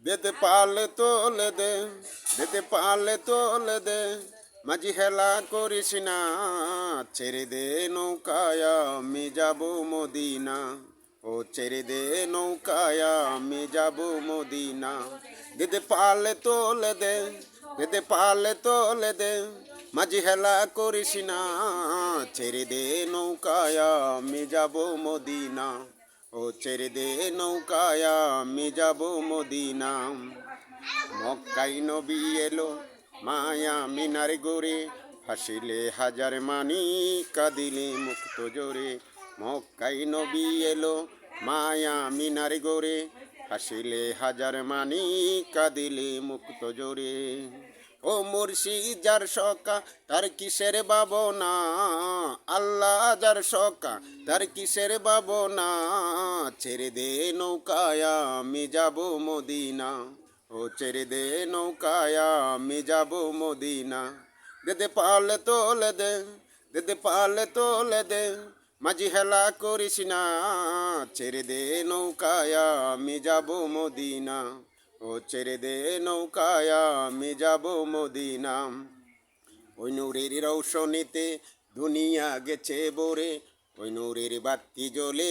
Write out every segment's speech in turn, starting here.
বেদে পালে তোলে দে, বেদে পালে তোলে দে, মাঝি হেলা করিস না, ছেড়ে দে নৌকায় আমি যাব মদিনা। ও ছেড়ে দে নৌকায় আমি যাব মদিনা। বেদে পালে তোলে দে, বেদে পালে তোলে দে, মাঝি হেলা করিস না, ছেড়ে দে নৌকায় আমি যাব মদিনা। ও ছেড়ে দে নৌকায় আমি যাব মদিনা। মক্কাই নবী এলো মায়া মিনার গোরে, হাসিলে হাজার মানি কাঁদিলে মুক্ত জোরে। মক্কাই নবী এলো মায়া মিনার গোরে, হাসিলে হাজার মানি কাঁদিলে মুক্ত জোরে। ও মুর্শিদ যার সকা তার কিসের ভাবনা, আল্লাহ যার সকা তার কিসের ভাবনা, ছেড়ে দে নৌকায় আমি যাব মদিনা। ও ছেড়ে দে নৌকায় আমি যাব মদিনা। দেদে পালে তোলে দে, দেদে পালে তোলে দে, মাঝি হেলা করিস না, ছেড়ে দে নৌকায় আমি যাব মদিনা। ও ছেড়ে দে নৌকায় আমি যাব মদিনা। ওই নূরের রৌশনীতে দুনিয়া গেছে ভরে, ওই নূরের বাতি জ্বলে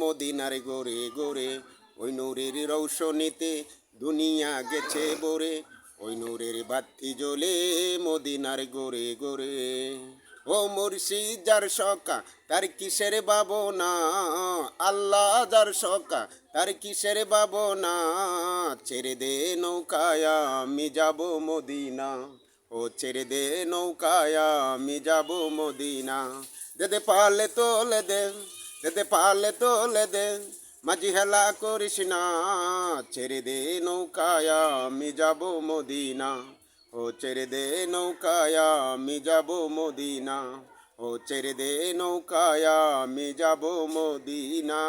মদিনার গোরে গোরে। ওই নূরের রৌশনীতে দুনিয়া গেছে ভরে, ওই নূরের বাতি জ্বলে মদিনার গোরে গোরে। ও মুর্শিদ যার সকা তার কিসের ভাবনা, আল্লাহ যার সকা তার কিসের ভাবনা, ছেড়ে দে নৌকায় আমি যাব মদিনা। ও ছেড়ে দে নৌকায় আমি যাব মদিনা। দেদে পালে তোলে দে, দেদে পালে তোলে দে, মাঝি হেলা করিস না, ছেড়ে দে নৌকায় আমি যাব মদিনা। ও ছেড়ে দে নৌকায় আমি যাব মদিনা। ও ছেড়ে দে নৌকায় আমি যাব মদিনা।